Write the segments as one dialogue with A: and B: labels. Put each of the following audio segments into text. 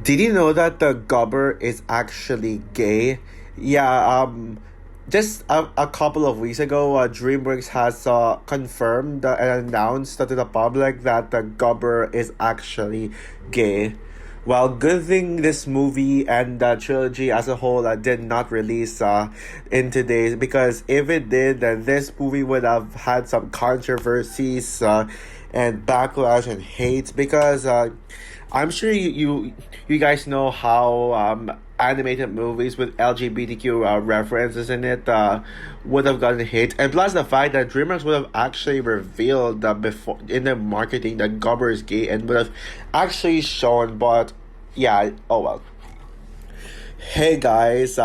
A: Did you know that the Gobber is actually gay? Yeah, just a couple of weeks ago, DreamWorks has confirmed and announced to the public that the Gobber is actually gay. Well, good thing this movie and the trilogy as a whole did not release in today's, because if it did, then this movie would have had some controversies and backlash and hate, because I'm sure you guys know how animated movies with LGBTQ references in it would have gotten hate, and plus the fact that DreamWorks would have actually revealed before in the marketing that Gobber is gay and would have actually shown, but yeah, oh well. Hey guys,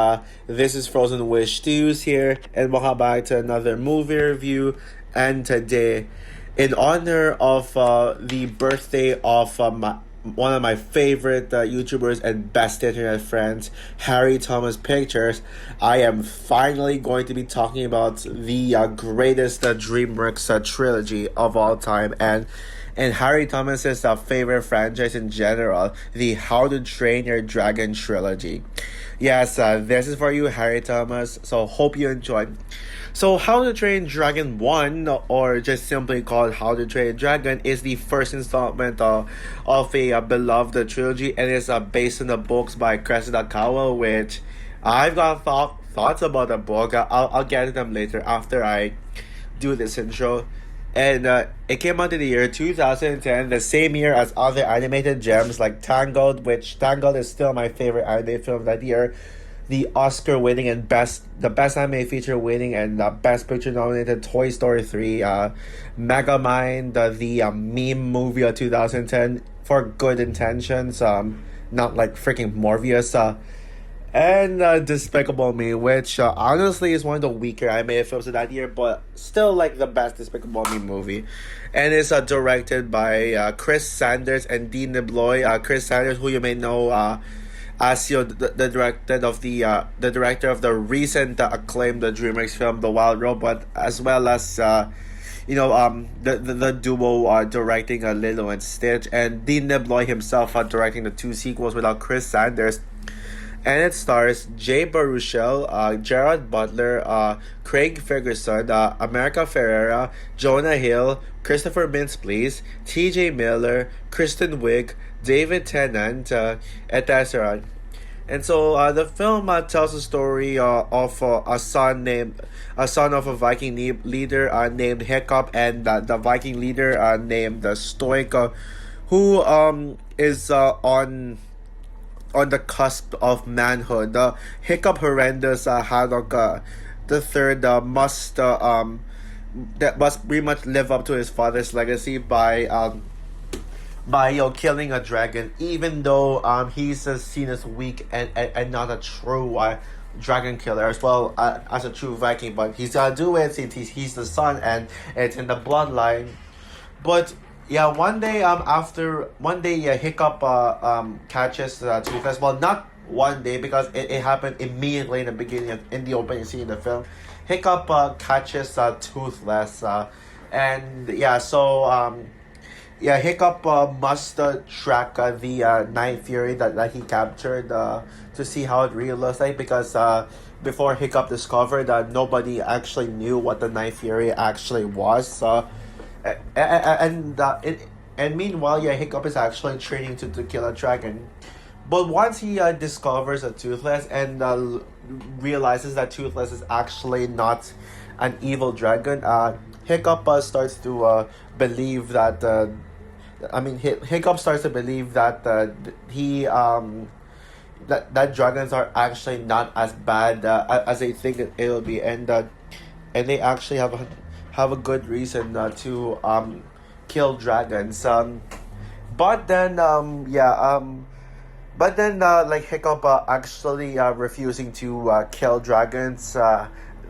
A: this is Frozen Wish Stews here, and welcome back to another movie review. And today, in honor of the birthday of one of my favorite YouTubers and best internet friends, Harry Thomas Pictures, I am finally going to be talking about the greatest DreamWorks trilogy of all time, and Harry Thomas's favorite franchise in general, the How to Train Your Dragon trilogy. Yes, this is for you, Harry Thomas. So hope you enjoy. So How to Train Dragon 1, or just simply called How to Train Dragon, is the first installment of a beloved trilogy, and is based on the books by Cressida Cowell, which I've got thoughts about the book. I'll get to them later after I do this intro. And it came out in the year 2010, the same year as other animated gems like Tangled, which Tangled is still my favorite anime film that year. The Oscar-winning and the best anime feature winning and best picture nominated Toy Story 3, Megamind, the meme movie of 2010 for good intentions, not like freaking Morbius, and Despicable Me, which honestly is one of the weaker anime films of that year, but still like the best Despicable Me movie. And it's directed by Chris Sanders and Dean DeBloy. Chris Sanders, who you may know as the director of the recent acclaimed DreamWorks film The Wild Robot, as well as the duo directing Lilo and Stitch, and Dean DeBloy himself directing the two sequels without Chris Sanders. And it stars Jay Baruchel, Gerard Butler, Craig Ferguson, America Ferrera, Jonah Hill, Christopher Mintz-Plasse, T.J. Miller, Kristen Wiig, David Tennant, etc. And so the film tells the story of a son of a Viking leader named Hiccup, and the Viking leader named Stoic, who is on the cusp of manhood. Hiccup Horrendous Haddock the third must pretty much live up to his father's legacy by killing a dragon, even though he's seen as weak and not a true dragon killer, as well as a true Viking. But he's gonna do it since he's the son and it's in the bloodline. But yeah, one day, Hiccup catches Toothless. Well, not one day, because it happened immediately in the beginning in the opening scene of the film. Hiccup catches Toothless, and yeah, so Hiccup must track the Night Fury that he captured to see how it really looks like, because before Hiccup discovered that nobody actually knew what the Night Fury actually was. And meanwhile, Hiccup is actually training to kill a dragon. But once he discovers a Toothless and realizes that Toothless is actually not an evil dragon, Hiccup starts to believe that. Hiccup starts to believe that that dragons are actually not as bad as they think it'll be, and they actually have a good reason to kill dragons. But then like Hiccup actually refusing to kill dragons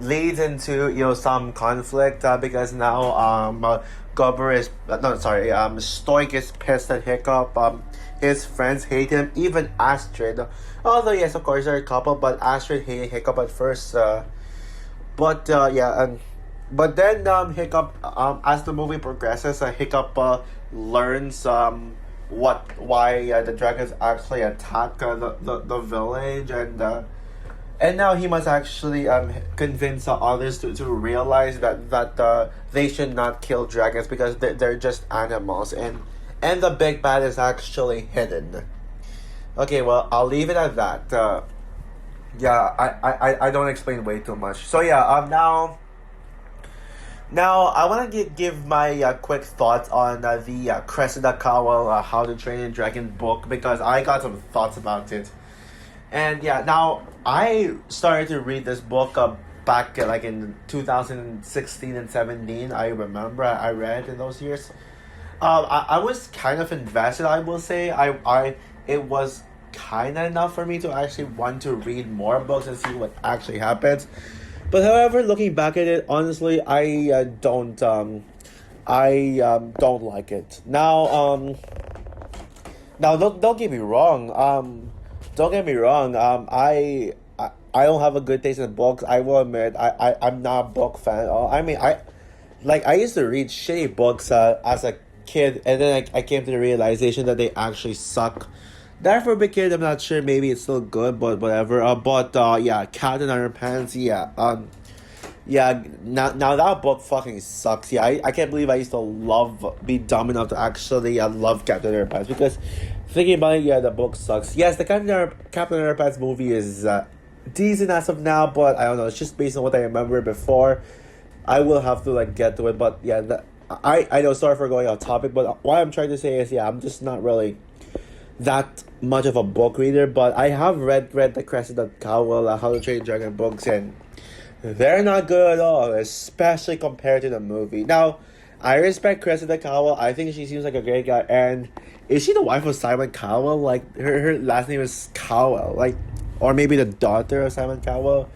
A: leads into some conflict, because now Gobber is Stoic is pissed at Hiccup. His friends hate him, even Astrid. Although yes, of course they're a couple, but Astrid hated Hiccup at first. But then Hiccup, as the movie progresses, Hiccup learns why the dragons actually attack the village, and now he must actually convince others to realize that they should not kill dragons because they're just animals, and the big bad is actually hidden. Okay, well, I'll leave it at that. Yeah, I don't explain way too much. So yeah, now I want to give my quick thoughts on the Cressida Cowell How to Train a Dragon book, because I got some thoughts about it. And yeah, now I started to read this book back like in 2016 and 17. I remember I read in those years. I was kind of invested, I will say. It was kind of enough for me to actually want to read more books and see what actually happens. But however, looking back at it, honestly, I don't like it. Now don't get me wrong. Don't get me wrong. I don't have a good taste in books. I will admit, I'm not a book fan. I mean, I used to read shitty books as a kid, and then I came to the realization that they actually suck. Therefore, big kid, I'm not sure. Maybe it's still good, but whatever. But yeah, Captain Underpants. Yeah. Yeah. Now that book fucking sucks. Yeah, I can't believe I used to be dumb enough to actually love Captain Underpants, because thinking about it, yeah, the book sucks. Yes, the Captain Underpants movie is decent as of now, but I don't know. It's just based on what I remember before. I will have to get to it, but yeah, I know. Sorry for going off topic, but what I'm trying to say is, yeah, I'm just not really that much of a book reader, but I have read the Cressida Cowell How to Train Dragon books, and they're not good at all, especially compared to the movie. Now, I respect Cressida Cowell. I think she seems like a great guy, and is she the wife of Simon Cowell? Like her last name is Cowell, or maybe the daughter of Simon Cowell.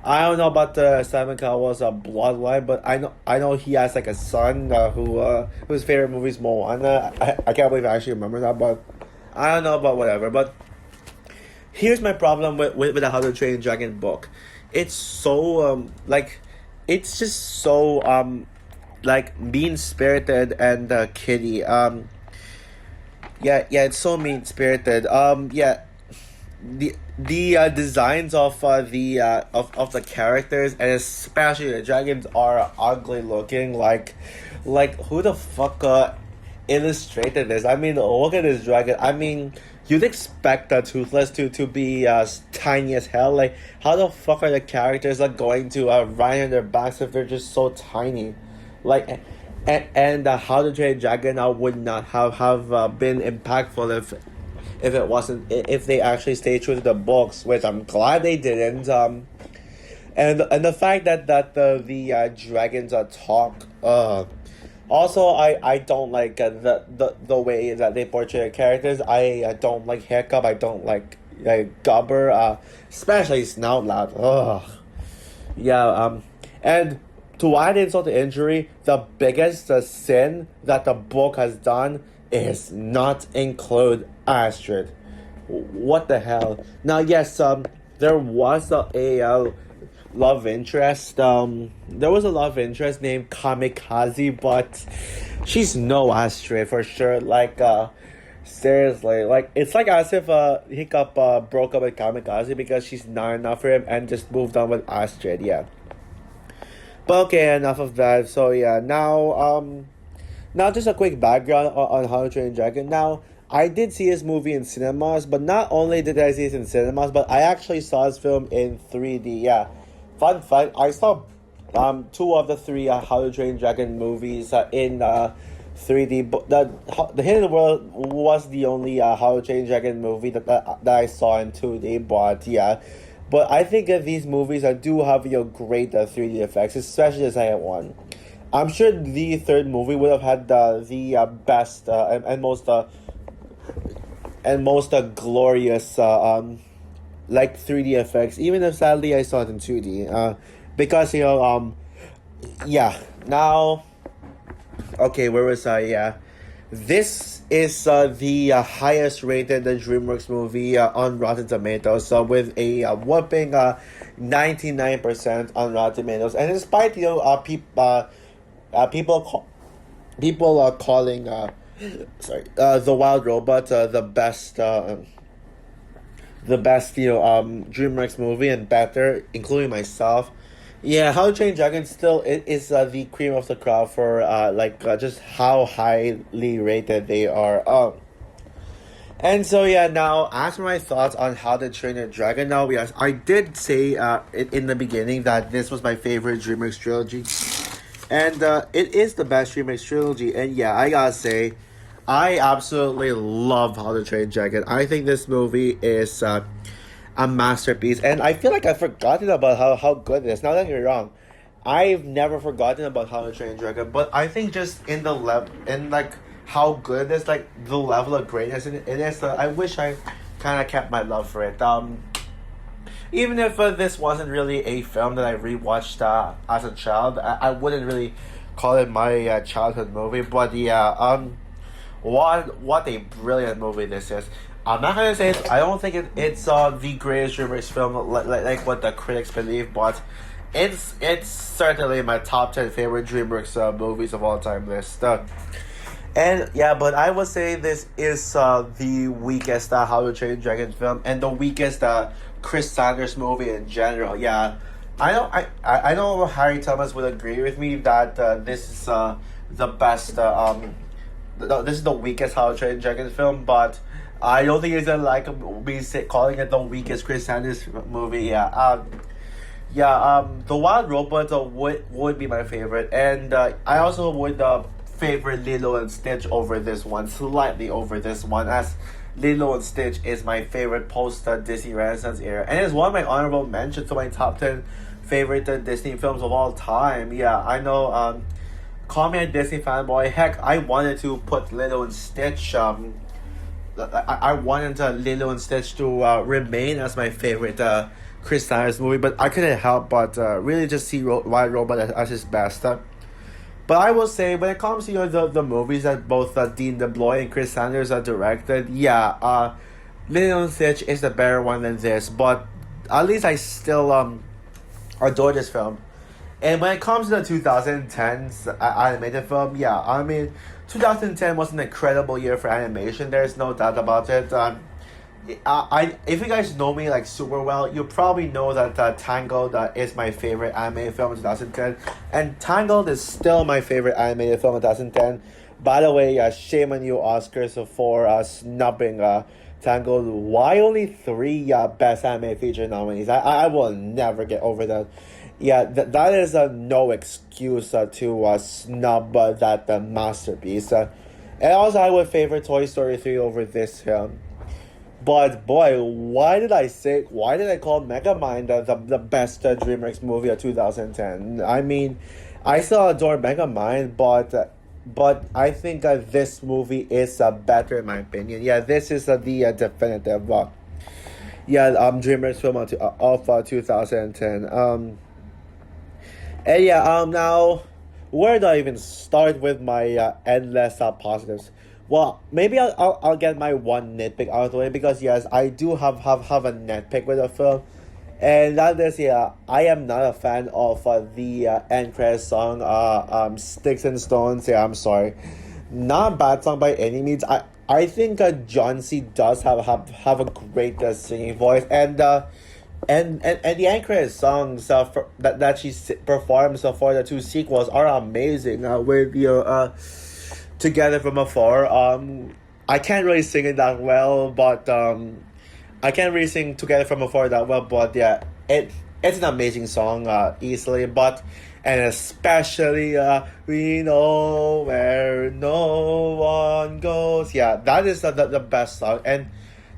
A: I don't know about Simon Cowell's bloodline, but I know he has a son whose favorite movie is Moana. I can't believe I actually remember that, but I don't know about whatever. But here's my problem with the How to Train Dragon book. It's so it's just so mean spirited and kiddie. Yeah, it's so mean spirited. Yeah, the designs of the characters, and especially the dragons, are ugly looking. Like who the fuck illustrated this? I mean, look at this dragon. I mean, you'd expect a Toothless to be tiny as hell. Like, how the fuck are the characters going to ride on their backs if they're just so tiny? Like, and How to Train Dragon would not have been impactful if it wasn't, if they actually stayed true to the books, which I'm glad they didn't. And the fact that the dragons talk. Also, I don't like the way that they portray characters. I don't like Hiccup. I don't like Gubber. Especially Snout Ugh. Yeah. And to add insult to injury, the biggest sin that the book has done is not include Astrid. What the hell? Now, yes, there was a love interest. There was a love interest named Kamikaze, but she's no Astrid for sure. Seriously, it's as if Hiccup broke up with Kamikaze because she's not enough for him and just moved on with Astrid. Yeah. But okay, enough of that. So yeah, now just a quick background on How to Train Dragon. Now, I did see this movie in cinemas, but not only did I see it in cinemas, but I actually saw this film in 3D. Yeah, fun fact, I saw two of the three How to Train Dragon movies in 3D. But the Hidden World was the only How to Train Dragon movie that I saw in 2D. But yeah, but I think that these movies do have great 3D effects, especially the second one. I'm sure the third movie would have had the best and most glorious 3D effects, even if sadly I saw it in 2D. Because yeah. Now, okay, where was I? Yeah, this is the highest rated DreamWorks movie on Rotten Tomatoes, with a whopping 99% on Rotten Tomatoes, and despite people calling Sorry, the Wild Robot, the best, DreamWorks movie and better, including myself. Yeah, How to Train Dragon still it is the cream of the crop for just how highly rated they are. And so yeah, now as for my thoughts on How to Train Your Dragon, now yes, I did say in the beginning that this was my favorite DreamWorks trilogy, and it is the best DreamWorks trilogy. And yeah, I gotta say, I absolutely love How to Train Dragon. I think this movie is a masterpiece, and I feel like I've forgotten about how good it is. Now don't get me wrong, I've never forgotten about How to Train Dragon, but I think just in the level in like how good it is, like the level of greatness in it is. I wish I kind of kept my love for it. Even if this wasn't really a film that I rewatched as a child, I wouldn't really call it my childhood movie. But yeah, what a brilliant movie this is. I'm not gonna say I don't think it's the greatest DreamWorks film like what the critics believe, but it's certainly my top 10 favorite DreamWorks movies of all time list. And yeah, but I would say this is the weakest How to Train Dragon film and the weakest Chris Sanders movie in general. Yeah, I know Harry Thomas would agree with me that this is the best. This is the weakest How to Train Dragon film, but I don't think it's like me calling it the weakest Chris Sanders movie. Yeah. The Wild Robot would be my favorite, and I also would favorite Lilo and Stitch over this one, slightly over this one, as Lilo and Stitch is my favorite post Disney Renaissance era, and it's one of my honorable mentions to my top 10 favorite Disney films of all time. Yeah, I know. Call me a Disney fanboy. Heck, I wanted to put Lilo and Stitch. I wanted Lilo and Stitch to remain as my favorite Chris Sanders movie, but I couldn't help but really just see Wild Robot as his best. But I will say, when it comes to the movies that both Dean DeBlois and Chris Sanders are directed, yeah, Lilo and Stitch is the better one than this. But at least I still adore this film. And when it comes to the 2010s animated film, yeah, I mean, 2010 was an incredible year for animation. There's no doubt about it. If you guys know me like super well, you probably know that Tangled is my favorite animated film in 2010, and Tangled is still my favorite animated film in 2010. By the way, shame on you, Oscars, for snubbing Tangled. Why only 3 best animated feature nominees? I will never get over that. Yeah, that is no excuse to snub that masterpiece. And also, I would favor Toy Story 3 over this film. But boy, why did I call Megamind the best DreamWorks movie of 2010? I mean, I still adore Megamind, but I think this movie is better in my opinion. Yeah, this is the definitive DreamWorks film of 2010. And yeah, now where do I even start with my endless positives? Well, maybe I'll get my one nitpick out of the way, because yes, I do have a nitpick with the film, and that is, yeah, I am not a fan of the end credits song, Sticks and Stones. Yeah, I'm sorry, not a bad song by any means. I think John C does have a great singing voice, and the end credits songs that she performs for the 2 sequels are amazing. With your Together from Afar. I can't really sing it that well, but I can't really sing Together from Afar that well, but yeah, it's an amazing song, easily, and especially we know where no one goes. Yeah, that is the best song, and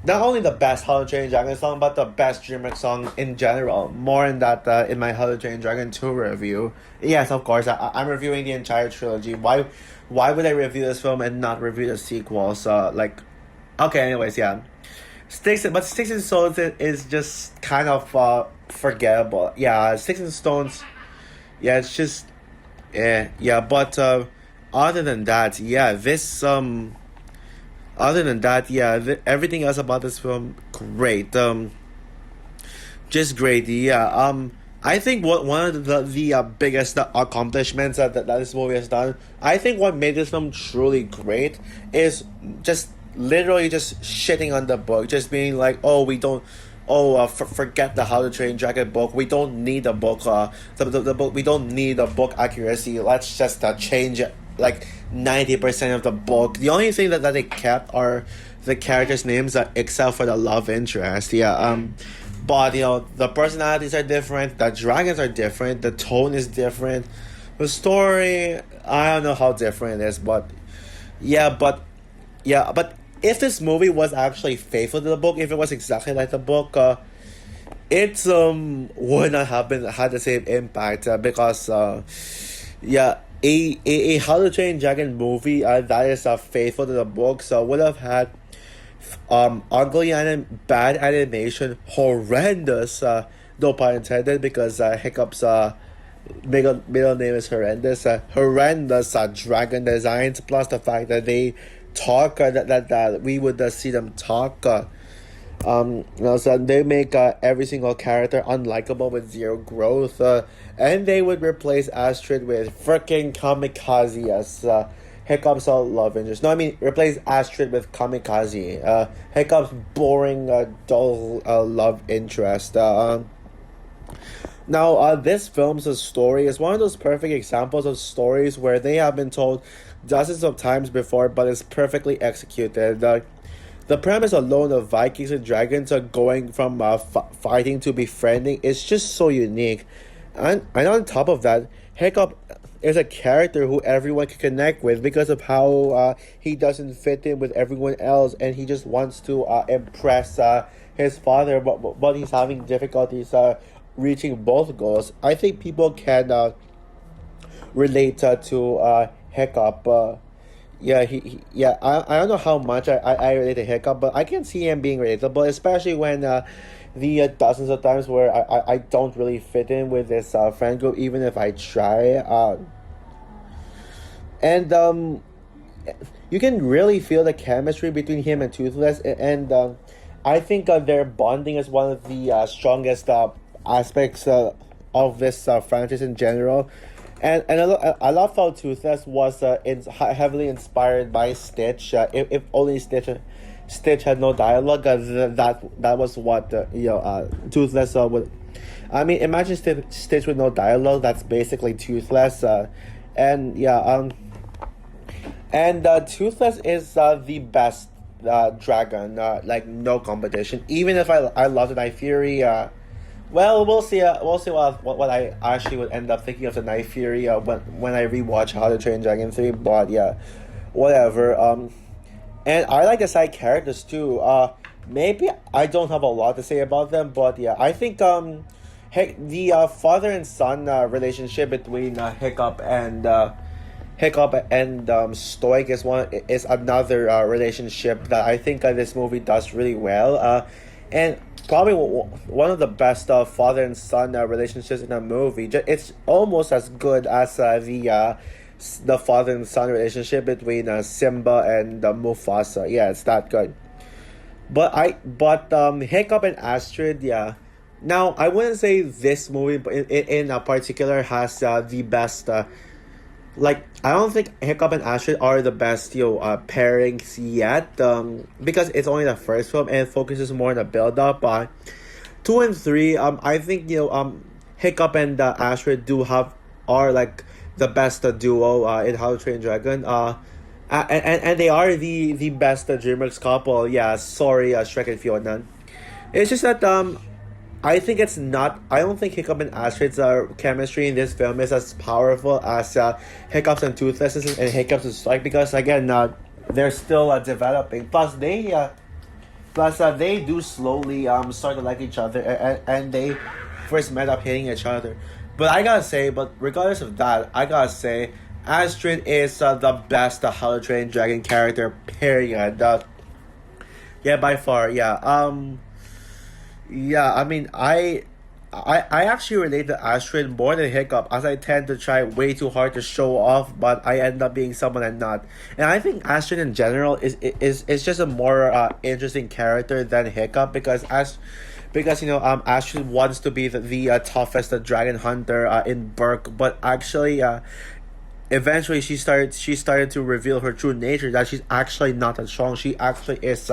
A: not only the best How to Train Dragon song, but the best DreamWorks song in general. More in that in my How to Train Dragon 2 review. Yes, of course, I'm reviewing the entire trilogy. Why would I review this film and not review the sequels? Okay, anyways, yeah. Sticks and Stones is just kind of forgettable. Yeah, Sticks and Stones, yeah, it's just, yeah. But other than that, yeah, everything else about this film, great. Just great. Yeah. I think what one of the biggest accomplishments that this movie has done. I think what made this film truly great is just literally just shitting on the book, just being like, oh, we don't. Oh, forget the How to Train Dragon book. We don't need a book. The book. We don't need a book accuracy. Let's just change it, like 90% of the book. The only thing that they kept are the characters' names, except for the love interest. Yeah. But the personalities are different. The dragons are different. The tone is different. The story, I don't know how different it is, but yeah, but yeah, but if this movie was actually faithful to the book, if it was exactly like the book, it would not have been had the same impact, because yeah, a How to Train Dragon movie that is faithful to the book, so would have had ugly and bad animation, horrendous, no pun intended, because Hiccup's middle name is horrendous, horrendous dragon designs, plus the fact that they talk, that we would see them talk, so they make every single character unlikable with zero growth, and they would replace Astrid with freaking Kamikaze as Hiccup's love interest. No, I mean replace Astrid with Kamikaze, Hiccup's boring, dull love interest. Now, this film's story is one of those perfect examples of stories where they have been told dozens of times before, but it's perfectly executed. The premise alone of Vikings and dragons are going from fighting to befriending is just so unique. And on top of that, Hiccup is a character who everyone can connect with because of how he doesn't fit in with everyone else, and he just wants to impress his father, but he's having difficulties reaching both goals. I think people can relate to Hiccup. Yeah, I don't know how much I relate to Hiccup, but I can see him being relatable, especially when the dozens of times where I don't really fit in with this friend group, even if I try. And you can really feel the chemistry between him and Toothless, and I think their bonding is one of the strongest aspects of this franchise in general. And I love how Toothless was heavily inspired by Stitch. If only Stitch had no dialogue, that was what Toothless would. I mean, imagine Stitch with no dialogue. That's basically Toothless. And yeah, and Toothless is the best dragon. Like no competition. Even if I love the Night Fury. Well, we'll see. We'll see what I actually would end up thinking of the Night Fury when I rewatch How to Train Dragon 3. But yeah, whatever. And I like the side characters too. Maybe I don't have a lot to say about them, but yeah, I think the father and son relationship between Hiccup and Stoic is another relationship that I think this movie does really well. And probably one of the best father and son relationships in a movie. It's almost as good as the father and son relationship between Simba and Mufasa. Yeah, it's that good. But Hiccup and Astrid, yeah. Now I wouldn't say this movie, but in particular has the best. Like, I don't think Hiccup and Astrid are the best pairings yet, because it's only the first film and it focuses more on the build up. 2 and 3, I think Hiccup and Astrid are like the best duo in How to Train Dragon. And they are the best DreamWorks couple. Yeah, sorry, Shrek and Fiona. It's just that I think it's not. I don't think Hiccup and Astrid's chemistry in this film is as powerful as Hiccup's and Toothless's and Hiccup's and Strike, because again, they're still developing. Plus, they do slowly start to like each other, and they first met up hating each other. But regardless of that, I gotta say, Astrid is the best How to Train Dragon character. Period. Yeah, by far. Yeah. Yeah, I mean, I actually relate to Astrid more than Hiccup, as I tend to try way too hard to show off, but I end up being someone I'm not. And I think Astrid in general is just a more interesting character than Hiccup, because because Astrid wants to be the toughest dragon hunter in Burke, but actually eventually she started to reveal her true nature, that she's actually not that strong. She actually is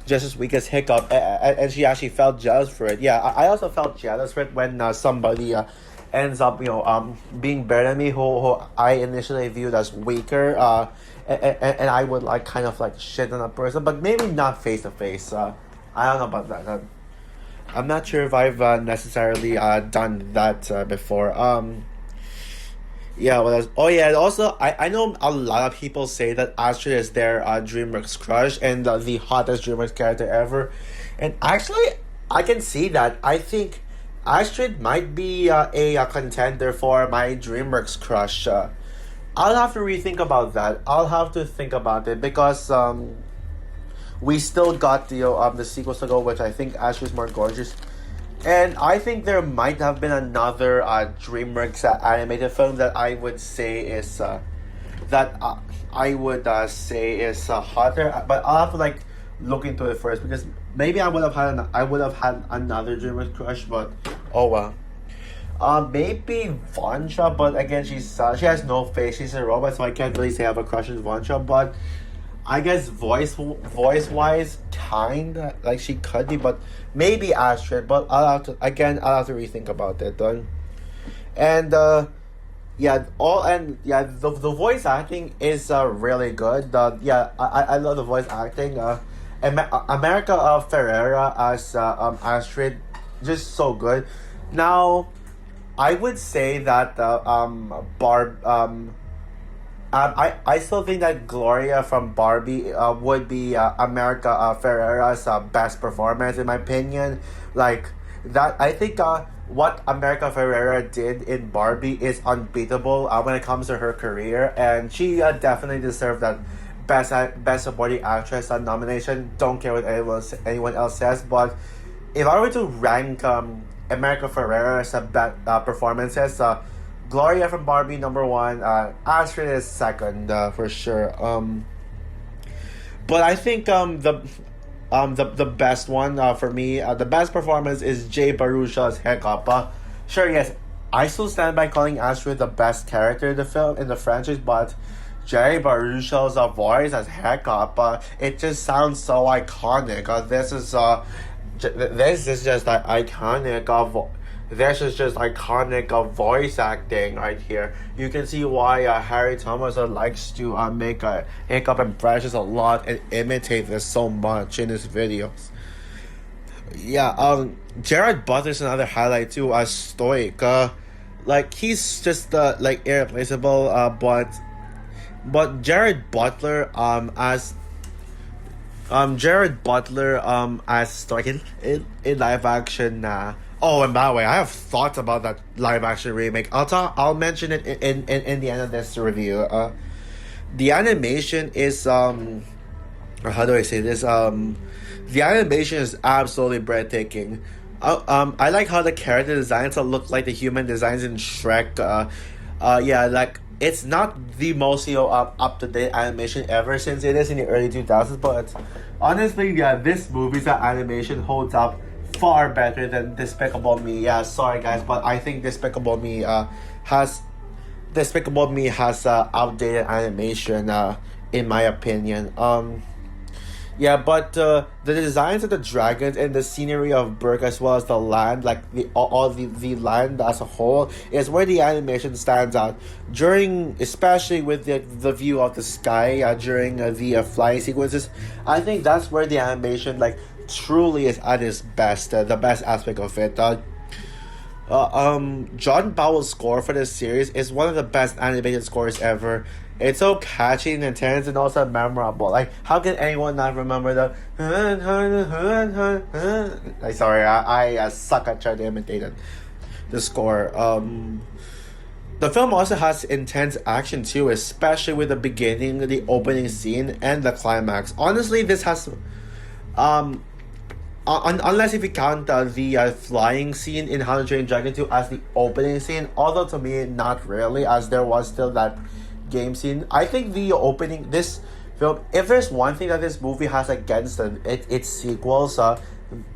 A: just as weak as Hiccup, and she actually felt jealous for it. Yeah, I also felt jealous for it when somebody ends up being better than me, who I initially viewed as weaker, and I would like kind of like shit on a person, but maybe not face to face. I don't know about that. I'm not sure if I've necessarily done that before. Yeah, what else? Oh yeah, and also I know a lot of people say that Astrid is their DreamWorks crush and the hottest DreamWorks character ever, and actually I can see that. I think Astrid might be a contender for my DreamWorks crush. I'll have to rethink about that. I'll have to think about it because we still got the sequels to go, which I think Astrid's more gorgeous. And I think there might have been another DreamWorks animated film that I would say is hotter, but I'll have to like look into it first, because maybe I would have had another DreamWorks crush, but oh well. Maybe Vansha, but again she has no face. She's a robot, so I can't really say I have a crush on Vansha, but I guess voice wise, kind like she could be, but maybe Astrid. But I'll have to rethink about it. Then, and the voice acting is really good. I love the voice acting. America Ferrera as Astrid, just so good. Now, I would say that I still think that Gloria from Barbie would be America Ferrera's best performance, in my opinion. Like that, I think what America Ferrera did in Barbie is unbeatable when it comes to her career, and she definitely deserved that best supporting actress nomination. Don't care what anyone else says, but if I were to rank America Ferrera's performances, Gloria from Barbie number one, Astrid is second for sure. But I think the best one for me, the best performance is Jay Baruchel's Hiccup. Sure, yes, I still stand by calling Astrid the best character in the franchise, but Jay Baruchel's voice as Hiccup, it just sounds so iconic. This is just iconic. This is just iconic voice acting right here. You can see why Harry Thomas likes to make Hiccup impressions a lot and imitate this so much in his videos. Yeah, Jared Butler's another highlight too. Stoic. Like he's just irreplaceable. But Jared Butler as Stoic in live action. Oh, and by the way, I have thoughts about that live action remake. I'll mention it in the end of this review. The animation is or how do I say this? The animation is absolutely breathtaking. I like how the character designs look like the human designs in Shrek. Like it's not the most up to date animation ever, since it is in the early 2000s. But honestly, yeah, this movie's animation holds up far better than Despicable Me. Yeah, sorry guys, but I think Despicable Me has outdated animation in my opinion. But the designs of the dragons and the scenery of Berk, as well as the land, like the land as a whole, is where the animation stands out. Especially with the view of the sky during the flying sequences, I think that's where the animation truly is at its best. The best aspect of it. John Powell's score for this series is one of the best animated scores ever. It's so catchy and intense and also memorable. Like, how can anyone not remember the sorry, I suck at trying to imitate the score. The film also has intense action too, especially with the beginning, the opening scene, and the climax. Honestly, this has unless if you count the flying scene in How to Train Dragon 2 as the opening scene, although to me not really, as there was still that game scene. I think this film, if there's one thing that this movie has against its sequels,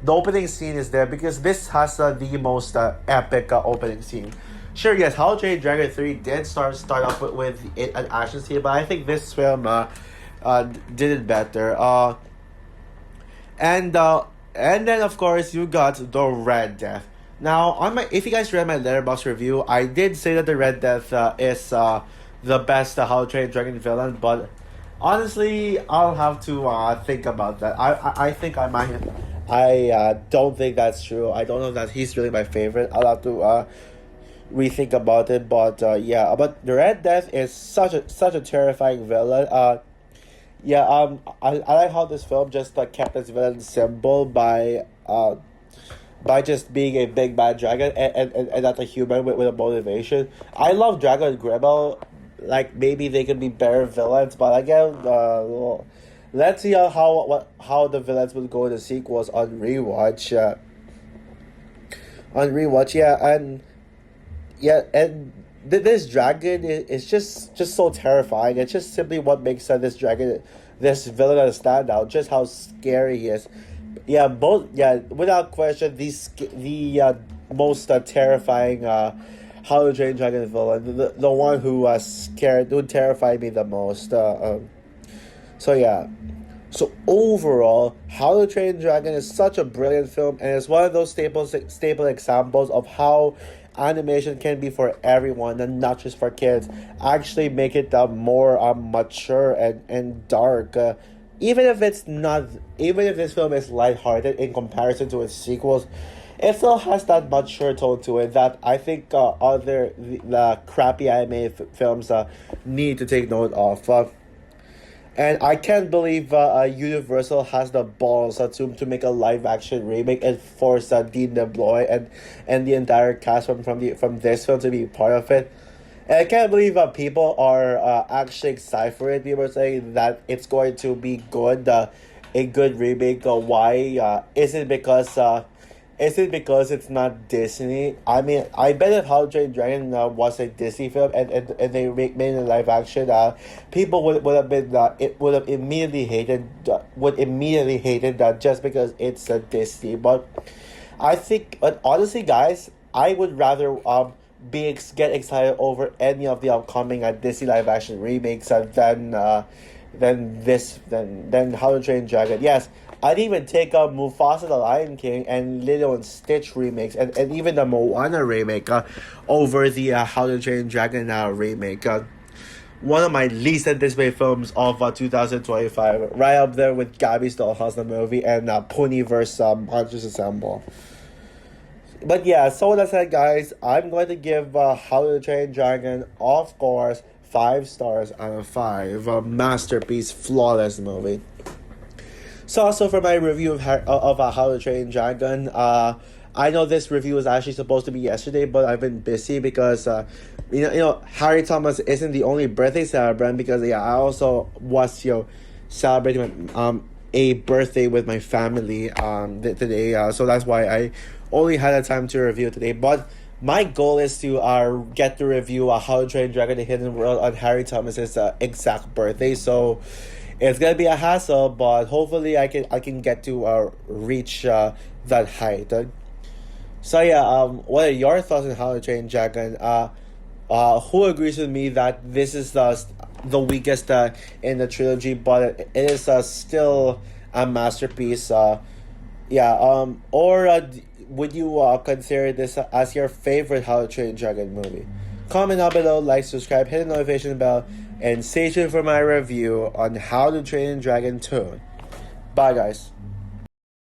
A: the opening scene is there because this has the most epic opening scene. Sure, yes, How to Train Your Dragon 3 did start off with an action scene, but I think this film did it better. And then of course you got the Red Death. Now on my, if you guys read my letterbox review, I did say that the Red Death is the best How to Train Your Dragon villain, but honestly, I'll have to think about that. I think I might. I don't think that's true. I don't know that he's really my favorite. I'll have to rethink about it. But yeah, but the Red Death is such a terrifying villain. Yeah. I like how this film just kept its villain simple by just being a big bad dragon and not a human with a motivation. I love Dragon and Grimmel. Like maybe they could be better villains, but again, well, let's see how the villains will go in the sequels on rewatch. This dragon is just so terrifying. It's just simply what makes this villain stand out. Just how scary he is. Yeah, without question, the most terrifying How to Train Dragon villain, the one who terrified me the most. So yeah. So overall, How to Train Dragon is such a brilliant film, and it's one of those staple examples of how animation can be for everyone and not just for kids. Actually, make it more mature and dark. Even if this film is lighthearted in comparison to its sequels, it still has that mature tone to it that I think the crappy anime films need to take note of. And I can't believe Universal has the balls to make a live action remake and force Dean DeBloy and the entire cast from this film to be part of it. And I can't believe people are actually excited for it. People are saying that it's going to be good, a good remake. Why? Is it because it's not Disney? I mean, I bet if How to Train Dragon was a Disney film and they made it live action, people would have immediately hated that just because it's a Disney. But honestly, guys, I would rather get excited over any of the upcoming Disney live action remakes than How to Train Dragon. Yes, I'd even take up Mufasa the Lion King and Lilo and Stitch remakes and even the Moana remake over the How to Train Dragon remake. One of my least anticipated films of 2025, right up there with Gabby's Dollhouse the movie and Pony vs. Monsters Assemble. But yeah, so that said, guys, I'm going to give How to Train Dragon, of course, 5 stars out of 5. A masterpiece, flawless movie. So also for my review of How to Train Dragon, I know this review was actually supposed to be yesterday, but I've been busy because Harry Thomas isn't the only birthday celebrant because I also was celebrating a birthday with my family today, so that's why I only had the time to review today. But my goal is to get to review How to Train Dragon: The Hidden World on Harry Thomas's exact birthday. So it's gonna be a hassle, but hopefully I can get to reach that height. So yeah, what are your thoughts on How to Train Dragon? Who agrees with me that this is the weakest in the trilogy, but it is still a masterpiece? Would you consider this as your favorite How to Train Dragon movie? Comment down below, like, subscribe, hit the notification bell, and stay tuned for my review on How to Train Dragon 2. Bye, guys.